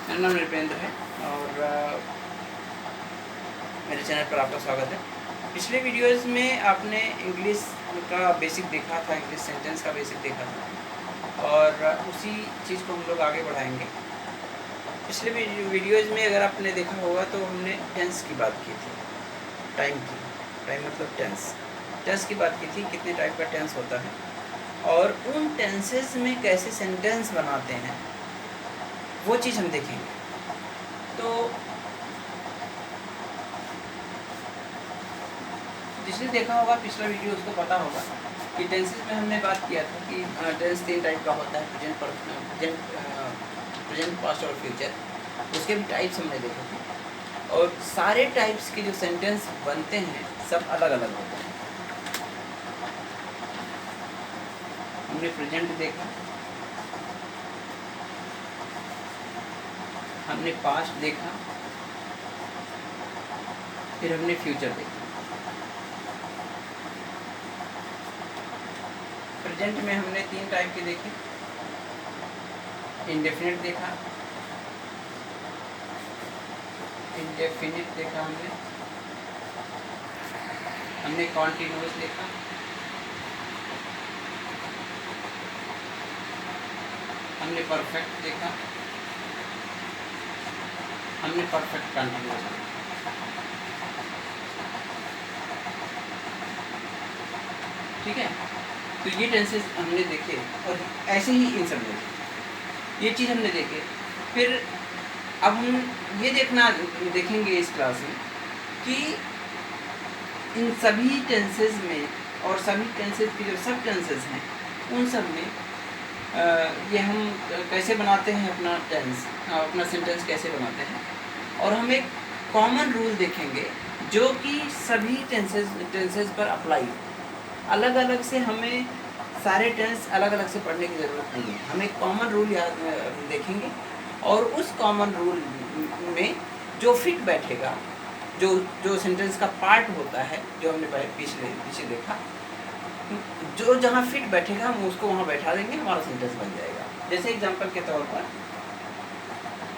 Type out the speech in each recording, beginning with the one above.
मेरा नाम नृपेंद्र है और मेरे चैनल पर आपका स्वागत है। पिछले वीडियोस में आपने इंग्लिश का बेसिक देखा था, इंग्लिश सेंटेंस का बेसिक देखा था और उसी चीज़ को हम लोग आगे बढ़ाएंगे। पिछले वीडियोस में अगर आपने देखा होगा तो हमने टेंस की बात की थी, टाइम की। टाइम मतलब टेंस की बात की थी, कितने टाइप का टेंस होता है और उन टेंसेस में कैसे सेंटेंस बनाते हैं वो चीज़ हम देखेंगे। तो जिसने देखा होगा पिछला वीडियो उसको पता होगा कि टेंसेस में हमने बात किया था कि टेंस 3 टाइप का होता है, प्रेजेंट पास्ट और फ्यूचर। उसके भी टाइप्स हमने देखे थे और सारे टाइप्स के जो सेंटेंस बनते हैं सब अलग अलग होते हैं। हमने प्रेजेंट देखा, हमने पास्ट देखा, फिर हमने फ्यूचर देखा। प्रेजेंट में हमने 3 टाइप के देखे, इंडेफिनिट देखा, इंडेफिनिट देखा, हमने कॉन्टिन्यूअस देखा, हमने परफेक्ट देखा, हमने परफेक्ट कॉन्टिन्यूअस देखा। ठीक है, तो ये टेंसेस हमने देखे और ऐसे ही इन सब में ये चीज़ हमने देखे। फिर अब हम ये देखेंगे इस क्लास में कि इन सभी टेंसेस में और सभी टेंसेस की जो सब टेंसेस हैं उन सब में ये हम कैसे बनाते हैं अपना टेंस, अपना सेंटेंस कैसे बनाते हैं। और हम एक कॉमन रूल देखेंगे जो कि सभी टेंसेस पर अप्लाई। अलग अलग से हमें सारे टेंस अलग अलग से पढ़ने की ज़रूरत नहीं है। हम एक कॉमन रूल याद देखेंगे और उस कॉमन रूल में जो फिट बैठेगा, जो सेंटेंस का पार्ट होता है, जो हमने पीछे देखा, जो जहाँ फिट बैठेगा हम उसको वहाँ बैठा देंगे, हमारा सेंटेंस बन जाएगा। जैसे एग्जांपल के तौर पर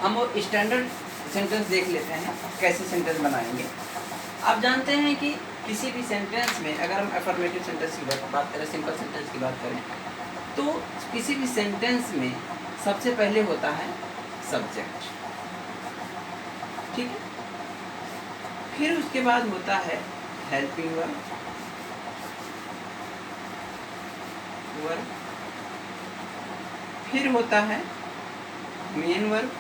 हम वो स्टैंडर्ड सेंटेंस देख लेते हैं कैसे सेंटेंस बनाएंगे। आप जानते हैं कि किसी भी सेंटेंस में अगर हम अफर्मेटिव सेंटेंस की बात करें, सिंपल सेंटेंस की बात करें, तो किसी भी सेंटेंस में सबसे पहले होता है सब्जेक्ट। ठीक है, फिर उसके बाद होता है हेल्पिंग वर्ब, फिर होता है मेन वर्ब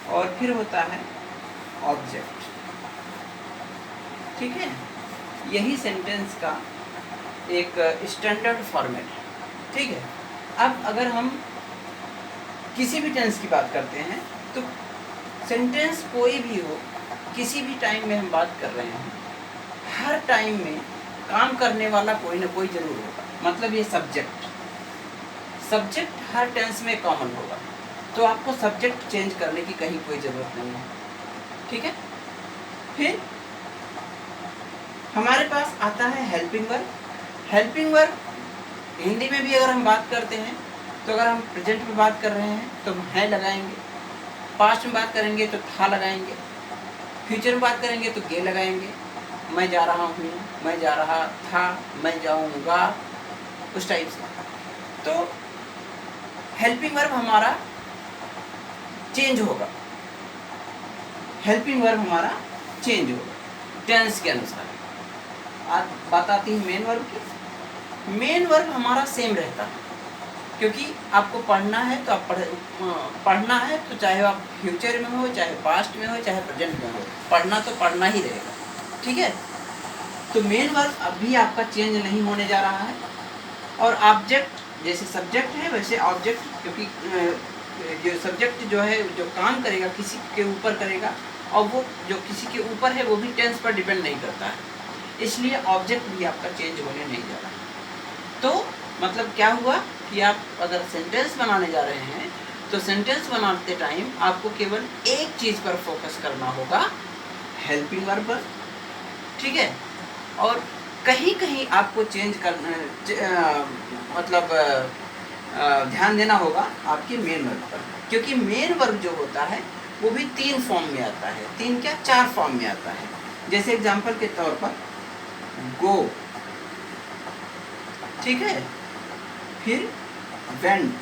और फिर होता है ऑब्जेक्ट। ठीक है, यही सेंटेंस का एक स्टैंडर्ड फॉर्मेट है। ठीक है, अब अगर हम किसी भी टेंस की बात करते हैं तो सेंटेंस कोई भी हो, किसी भी टाइम में हम बात कर रहे हैं, हर टाइम में काम करने वाला कोई ना कोई जरूर होगा। मतलब ये सब्जेक्ट हर टेंस में कॉमन होगा, तो आपको सब्जेक्ट चेंज करने की कहीं कोई ज़रूरत नहीं है। ठीक है, फिर हमारे पास आता है helping verb. Helping verb Hindi में भी अगर हम बात करते हैं तो अगर हम प्रेजेंट में बात कर रहे हैं तो है लगाएंगे, पास्ट में बात करेंगे तो था लगाएंगे, फ्यूचर में बात करेंगे तो गे लगाएंगे। मैं जा रहा हूँ, मैं जा रहा था, मैं जाऊँगा, उस टाइप से। तो हेल्पिंग वर्ब हमारा चेंज होगा, हेल्पिंग वर्ब हमारा चेंज होगा टेंस के अनुसार। आज बात आती है मेन वर्ब की। मेन वर्ब हमारा सेम रहता है, क्योंकि आपको पढ़ना है तो आप पढ़ना है तो चाहे आप फ्यूचर में हो, चाहे पास्ट में हो, चाहे प्रेजेंट में हो, पढ़ना तो पढ़ना ही रहेगा। ठीक है, तो मेन वर्ब अभी आपका चेंज नहीं होने जा रहा है। और ऑब्जेक्ट जैसे सब्जेक्ट है वैसे ऑब्जेक्ट, क्योंकि जो सब्जेक्ट जो है जो काम करेगा किसी के ऊपर करेगा, और वो जो किसी के ऊपर है वो भी टेंस पर डिपेंड नहीं करता है, इसलिए ऑब्जेक्ट भी आपका चेंज होने नहीं जा रहा। तो मतलब क्या हुआ कि आप अगर सेंटेंस बनाने जा रहे हैं तो सेंटेंस बनाते टाइम आपको केवल एक चीज़ पर फोकस करना होगा, हेल्पिंग वर्ब पर। ठीक है, और कहीं कहीं आपको चेंज करना मतलब ध्यान देना होगा आपके मेन वर्ब पर, क्योंकि मेन वर्ब जो होता है वो भी 3 फॉर्म में आता है, 3 क्या 4 फॉर्म में आता है। जैसे एग्जाम्पल के तौर पर गो, ठीक है, फिर वेंट,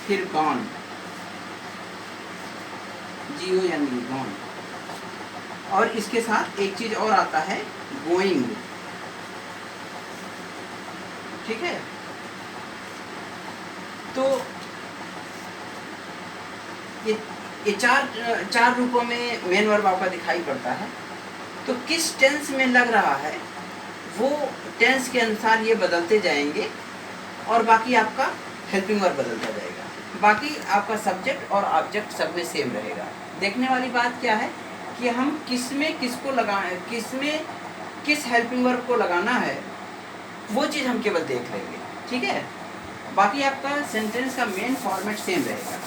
फिर गॉन, GON, गॉन, और इसके साथ एक चीज और आता है गोइंग, ठीक है। तो ये चार रूपों में मेन वर्ब आपका दिखाई पड़ता है। तो किस टेंस में लग रहा है वो टेंस के अनुसार ये बदलते जाएंगे, और बाकी आपका हेल्पिंग वर्ब बदलता जाएगा। बाकी आपका सब्जेक्ट और ऑब्जेक्ट सब में सेम रहेगा। देखने वाली बात क्या है कि हम किस में किसको लगाएं, किस में किस हेल्पिंग वर्ब को लगाना है, वो चीज़ हम केवल देख लेंगे, ठीक है। बाकी आपका सेंटेंस का मेन फॉर्मेट सेम रहेगा।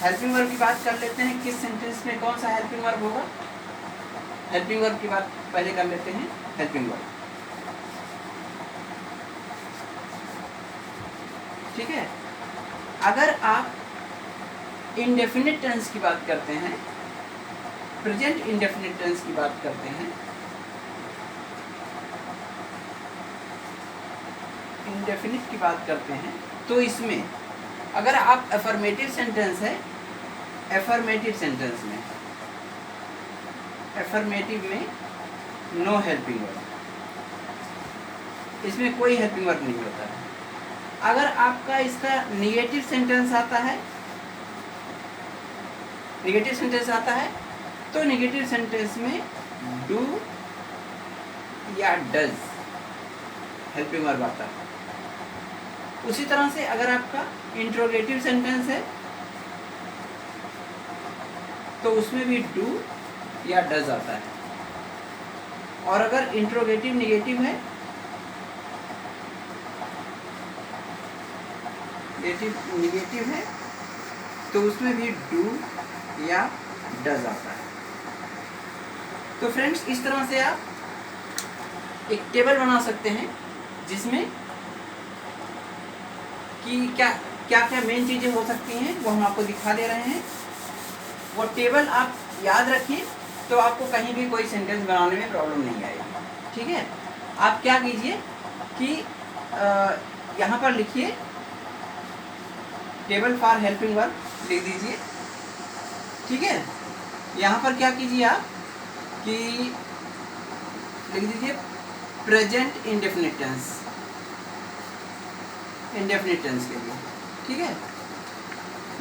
हेल्पिंग वर्ब की बात कर लेते हैं, किस सेंटेंस में कौन सा हेल्पिंग वर्ब होगा। हेल्पिंग वर्ब की बात पहले कर लेते हैं। हेल्पिंग वर्ब, ठीक है। अगर आप इंडेफिनिट टेंस की बात करते हैं, प्रेजेंट इंडेफिनिट टेंस की बात करते हैं, इंडेफिनिट की बात करते हैं, तो इसमें अगर आप अफर्मेटिव सेंटेंस है, अफर्मेटिव सेंटेंस में, अफर्मेटिव में नो हेल्पिंग वर्ब, इसमें कोई हेल्पिंग वर्ब नहीं होता है। अगर आपका इसका निगेटिव सेंटेंस आता है, निगेटिव सेंटेंस आता है, तो निगेटिव सेंटेंस में डू या डज हेल्पिंग वर्ब आता है। उसी तरह से अगर आपका इंट्रोगेटिव सेंटेंस है तो उसमें भी डू या डज आता है। और अगर इंट्रोगेटिव निगेटिव है, निगेटिव है, तो उसमें भी डू या डज आता है। तो फ्रेंड्स, इस तरह से आप एक टेबल बना सकते हैं जिसमें कि क्या क्या मेन चीज़ें हो सकती हैं वो हम आपको दिखा दे रहे हैं। वो टेबल आप याद रखिए तो आपको कहीं भी कोई सेंटेंस बनाने में प्रॉब्लम नहीं आएगी, ठीक है। आप क्या कीजिए कि यहाँ पर लिखिए टेबल फॉर हेल्पिंग वर्ब लिख दीजिए, ठीक है। यहाँ पर क्या कीजिए आप कि लिख दीजिए present indefinite tense, indefinite tense के लिए, ठीक है।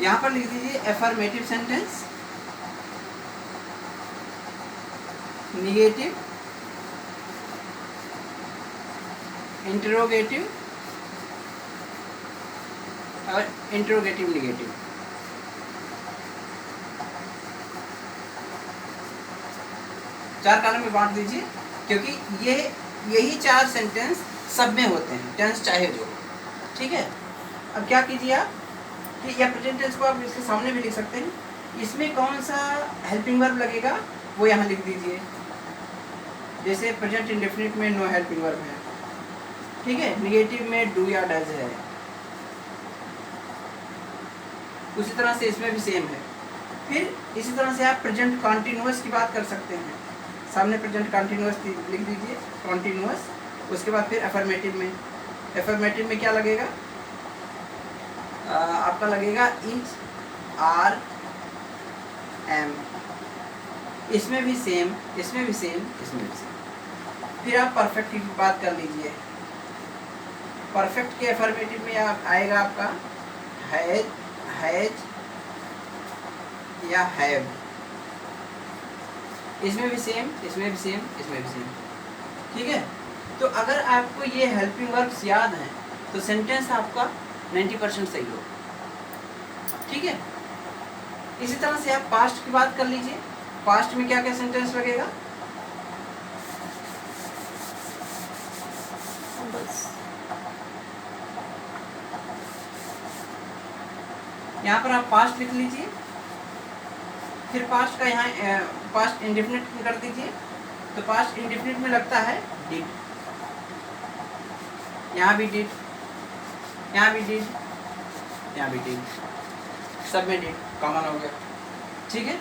यहाँ पर लिख दीजिए अफर्मेटिव सेंटेंस, निगेटिव, इंटरोगेटिव और इंटरोगेटिव निगेटिव। चार कॉलम में बांट दीजिए, क्योंकि यही 4 सेंटेंस सब में होते हैं, टेंस चाहे जो, ठीक है। अब क्या कीजिए आप कि या प्रेजेंट टेंस को आप इसके सामने भी लिख सकते हैं, इसमें कौन सा हेल्पिंग वर्ब लगेगा वो यहाँ लिख दीजिए। जैसे प्रेजेंट इंडेफिनिट में नो हेल्पिंग वर्ब है, ठीक है, निगेटिव में डू या डज है, उसी तरह से इसमें भी सेम है। फिर इसी तरह से आप प्रेजेंट कॉन्टिन्यूअस की बात कर सकते हैं, सामने प्रेजेंट कॉन्टिन्यूअस लिख दीजिए, कॉन्टिन्यूअस। उसके बाद फिर अफर्मेटिव में, अफर्मेटिव में क्या लगेगा आपका लगेगा इज, आर, एम, इसमें भी सेम, इसमें भी सेम, इसमें भी सेम। फिर आप परफेक्ट की बात कर लीजिए, परफेक्ट के अफर्मेटिव में आएगा आपका हैज, हैज या हैव, इसमें भी सेम, इसमें भी सेम, इसमें भी सेम, ठीक है। तो अगर आपको ये हेल्पिंग वर्ब्स याद हैं तो सेंटेंस आपका 90% सही हो, ठीक है। इसी तरह से आप पास्ट की बात कर लीजिए, पास्ट में क्या क्या सेंटेंस लगेगा, यहाँ पर आप पास्ट लिख लीजिए। फिर पास्ट का यहाँ पास्ट इंडेफिनिट कर दीजिए, तो पास्ट इंडेफिनिट में लगता है डिड, यहाँ भी डिड, यहाँ भी डिड, यहाँ भी डिड, सब में डिड कॉमन हो गया। ठीक है,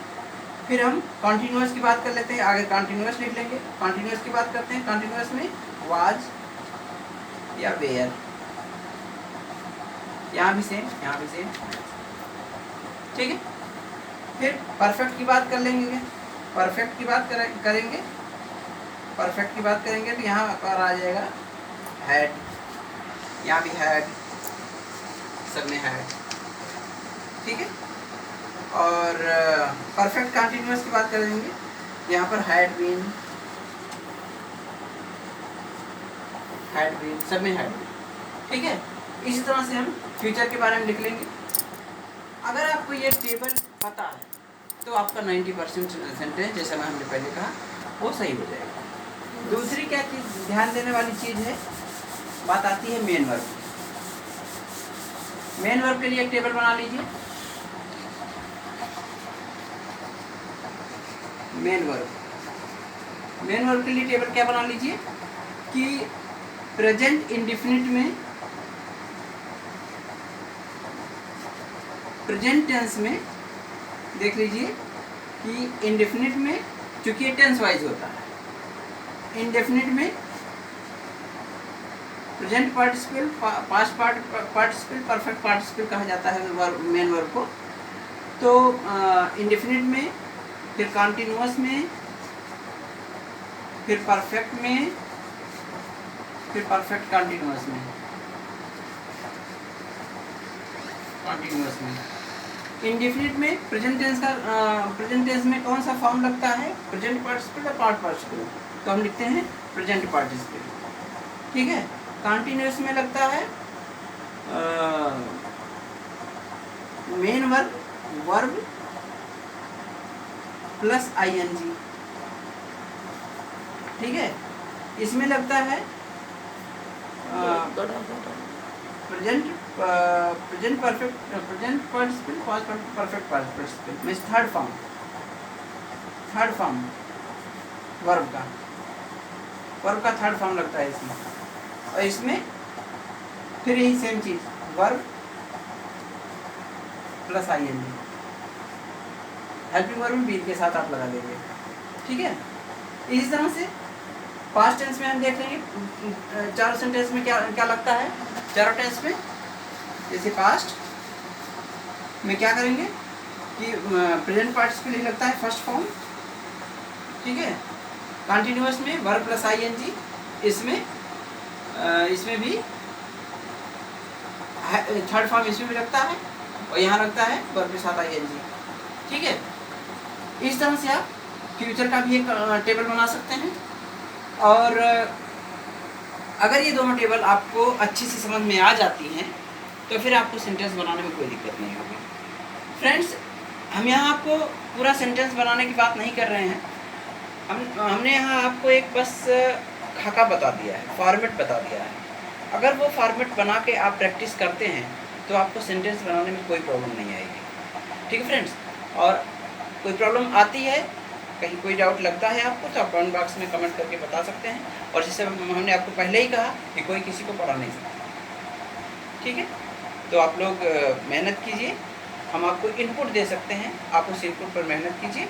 फिर हम कॉन्टिन्यूअस की बात कर लेते हैं, आगे कॉन्टिन्यूअस लिख लेंगे। कॉन्टिन्यूअस की बात करते हैं, कॉन्टिन्यूअस में वाज या वेयर, यहाँ भी सेम, यहाँ भी सेम। ठीक है, फिर परफेक्ट की बात कर लेंगे। परफेक्ट की बात करेंगे, परफेक्ट की बात करेंगे तो यहाँ पर आ जाएगा हैड, यहाँ भी हैड, सब में हैड। ठीक है, और परफेक्ट कंटिन्यूअस की बात करेंगे, यहाँ पर हैड बीन, हैड बीन, सब में हैड। ठीक है, इसी तरह से हम फ्यूचर के बारे में लिख लेंगे। अगर आपको ये टेबल पता है तो आपका 90% सेंटेंस, जैसा मैं हमने पहले कहा, वो सही हो जाएगा। दूसरी क्या चीज़ ध्यान देने वाली चीज़ है, बात आती है मेन वर्ब। मेन वर्ब के लिए एक टेबल बना लीजिए। मेन वर्ब के लिए टेबल क्या बना लीजिए कि प्रेजेंट इंडेफिनिट में, प्रेजेंट टेंस में देख लीजिए कि इंडेफिनिट में, चूंकि ये टेंस वाइज होता है, इंडेफिनिट में present participle, past participle, perfect participle कहा जाता है मेन वर्ब को। तो इंडेफिनिट में, फिर कॉन्टिन्यूअस में, फिर परफेक्ट में, फिर परफेक्ट कॉन्टिन्यूअस में, कॉन्टिन्यूअस में। इंडेफिनिट में प्रेजेंट टेंस का, प्रेजेंट टेंस में कौन सा फॉर्म लगता है, प्रेजेंट पार्टिसिपल या पास्ट पार्टिसिपल, तो हम लिखते हैं प्रेजेंट पार्टिसिपल। ठीक है, कॉन्टिन्यूअस में लगता है मेन वर्ब प्लस आईएनजी। ठीक है, इसमें लगता है present perfect, present participle, past perfect participle, means third form verb का थर्ड फॉर्म लगता है इसमें। और इसमें फिर यही सेम चीज, verb plus ING, helping verb been के साथ आप लगा देंगे। ठीक है, इसी तरह से पास्ट टेंस में हम देख लेंगे चारों सेंटेंस में क्या क्या लगता है। चारों टेंस में जैसे पास्ट में क्या करेंगे कि प्रेजेंट पार्टिसिपल ही लगता है फर्स्ट फॉर्म। ठीक है, कंटिन्यूअस में वर्ब प्लस आईएनजी, इसमें भी थर्ड फॉर्म इसमें भी लगता है, और यहाँ लगता है वर्ब के साथ आईएनजी। ठीक है, इस तरह से आप फ्यूचर का भी एक टेबल बना सकते हैं। और अगर ये दोनों टेबल आपको अच्छी से समझ में आ जाती हैं तो फिर आपको सेंटेंस बनाने में कोई दिक्कत नहीं होगी। फ्रेंड्स, हम यहाँ आपको पूरा सेंटेंस बनाने की बात नहीं कर रहे हैं, हमने यहाँ आपको एक बस खाका बता दिया है, फॉर्मेट बता दिया है। अगर वो फॉर्मेट बना के आप प्रैक्टिस करते हैं तो आपको सेंटेंस बनाने में कोई प्रॉब्लम नहीं आएगी। ठीक है फ्रेंड्स, और कोई प्रॉब्लम आती है, कहीं कोई डाउट लगता है आपको, तो आप कमेंट बॉक्स में कमेंट करके बता सकते हैं। और जैसे हमने आपको पहले ही कहा कि कोई किसी को पढ़ा नहीं सकता। ठीक है, तो आप लोग मेहनत कीजिए, हम आपको इनपुट दे सकते हैं, आप उस इनपुट पर मेहनत कीजिए,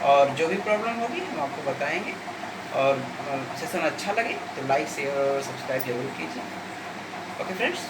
और जो भी प्रॉब्लम होगी हम आपको बताएंगे। और सेशन अच्छा लगे तो लाइक शेयर और सब्सक्राइब जरूर कीजिए। Okay friends.